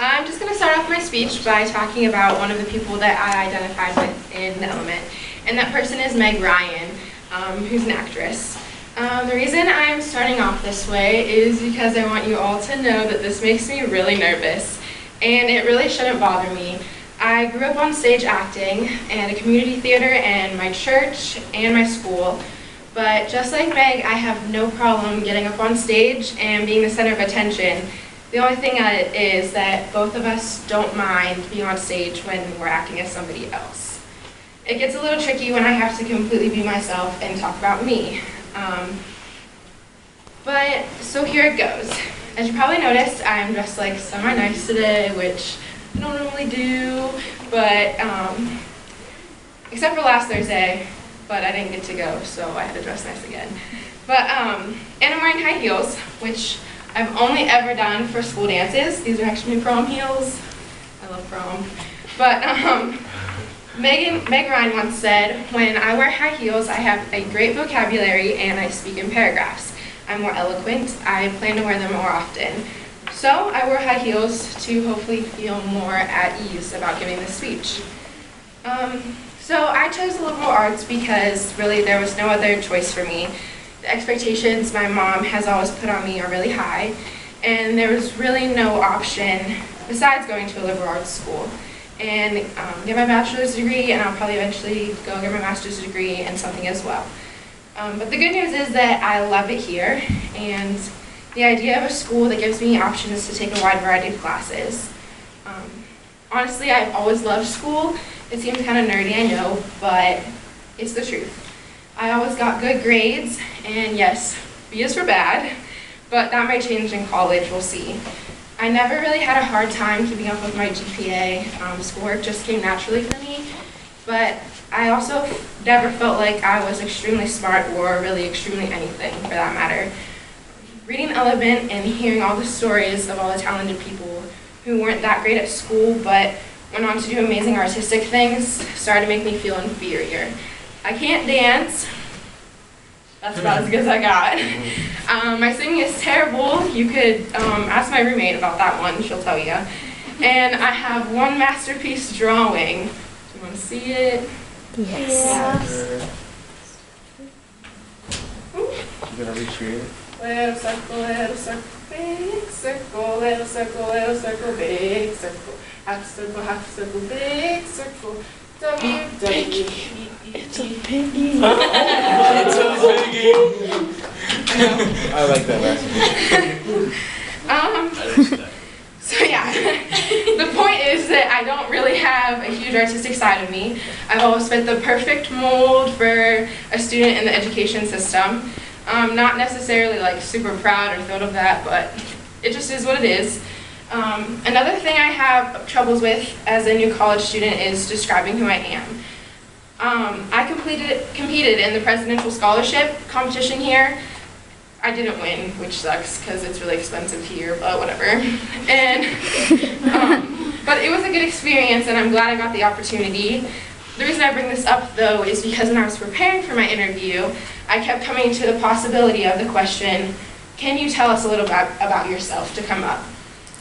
I'm just going to start off my speech by talking about one of the people that I identified with in the element, and that person is Meg Ryan, who's an actress. The reason I'm starting off this way is because I want you all to know that this makes me really nervous, and it really shouldn't bother me. I grew up on stage acting at a community theater and my church and my school, but just like Meg, I have no problem getting up on stage and being the center of attention. The only thing is that both of us don't mind being on stage when we're acting as somebody else. It gets a little tricky when I have to completely be myself and talk about me. So here it goes. As you probably noticed, I'm dressed like semi-nice today, which I don't normally do, but except for last Thursday, but I didn't get to go, so I had to dress nice again. And I'm wearing high heels, which I've only ever done for school dances. These are actually prom heels. I love prom. But Meg Ryan once said, "When I wear high heels, I have a great vocabulary and I speak in paragraphs. I'm more eloquent. I plan to wear them more often." So I wore high heels to hopefully feel more at ease about giving this speech. So I chose liberal arts because really there was no other choice for me. The expectations my mom has always put on me are really high, and there was really no option besides going to a liberal arts school and get my bachelor's degree, and I'll probably eventually go get my master's degree in something as well. But the good news is that I love it here, and the idea of a school that gives me options to take a wide variety of classes. Honestly, I've always loved school. It seems kind of nerdy, I know, but it's the truth. I always got good grades, and yes, B is for bad, but that might change in college, we'll see. I never really had a hard time keeping up with my GPA. Schoolwork just came naturally for me, but I also never felt like I was extremely smart or really extremely anything, for that matter. Reading Element and hearing all the stories of all the talented people who weren't that great at school but went on to do amazing artistic things started to make me feel inferior. I can't dance. That's about as good as I got. My singing is terrible. You could ask my roommate about that one, she'll tell you. And I have one masterpiece drawing. Do you want to see it? Yes. You gonna recreate it? Little circle, big circle, little circle, big circle. Half circle, big circle. W-W-E-E-E. It's a piggy. It's a piggy. I like that last So yeah, the point is that I don't really have a huge artistic side of me. I've always fit the perfect mold for a student in the education system. Not necessarily like super proud or thrilled of that, but it just is what it is. Another thing I have troubles with as a new college student is describing who I am. I competed in the presidential scholarship competition here. I didn't win, which sucks because it's really expensive here, but whatever. And but it was a good experience, and I'm glad I got the opportunity. The reason I bring this up, though, is because when I was preparing for my interview, I kept coming to the possibility of the question, "Can you tell us a little bit about yourself?" to come up.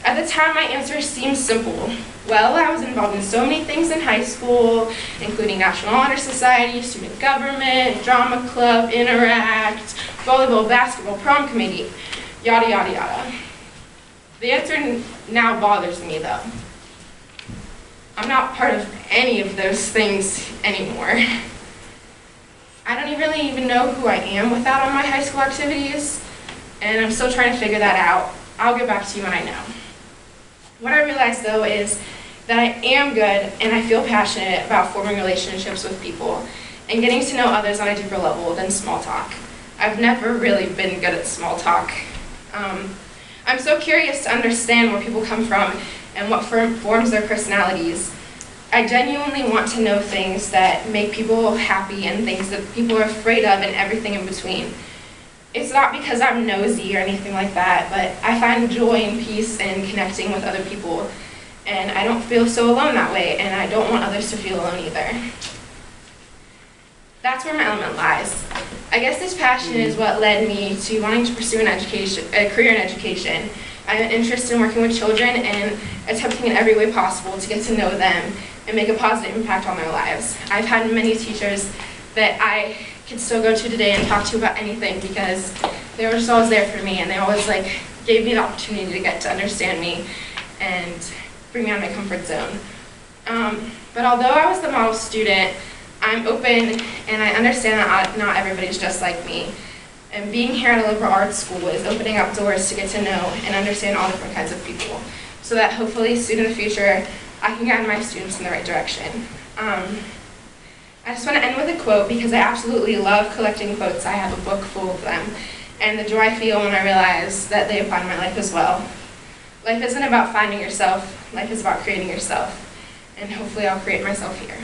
At the time, my answer seemed simple. Well, I was involved in so many things in high school, including National Honor Society, student government, drama club, Interact, volleyball, basketball, prom committee, yada, yada, yada. The answer now bothers me, though. I'm not part of any of those things anymore. I don't really even know who I am without all my high school activities, and I'm still trying to figure that out. I'll get back to you when I know. What I realized, though, is that I am good and I feel passionate about forming relationships with people and getting to know others on a deeper level than small talk. I've never really been good at small talk. I'm so curious to understand where people come from and what forms their personalities. I genuinely want to know things that make people happy and things that people are afraid of and everything in between. It's not because I'm nosy or anything like that, but I find joy and peace in connecting with other people, and I don't feel so alone that way, and I don't want others to feel alone either. That's where my element lies. I guess this passion is what led me to wanting to pursue a career in education, I have an interest in working with children and attempting in every way possible to get to know them and make a positive impact on their lives. I've had many teachers that I can still go to today and talk to about anything because they were just always there for me, and they always gave me the opportunity to get to understand me and bring me out of my comfort zone. But although I was the model student, I'm open and I understand that not everybody's just like me. And being here at a liberal arts school is opening up doors to get to know and understand all different kinds of people, so that hopefully soon in the future I can guide my students in the right direction. I just want to end with a quote because I absolutely love collecting quotes. I have a book full of them, and the joy I feel when I realize that they apply to my life as well. Life isn't about finding yourself, life is about creating yourself, and hopefully I'll create myself here.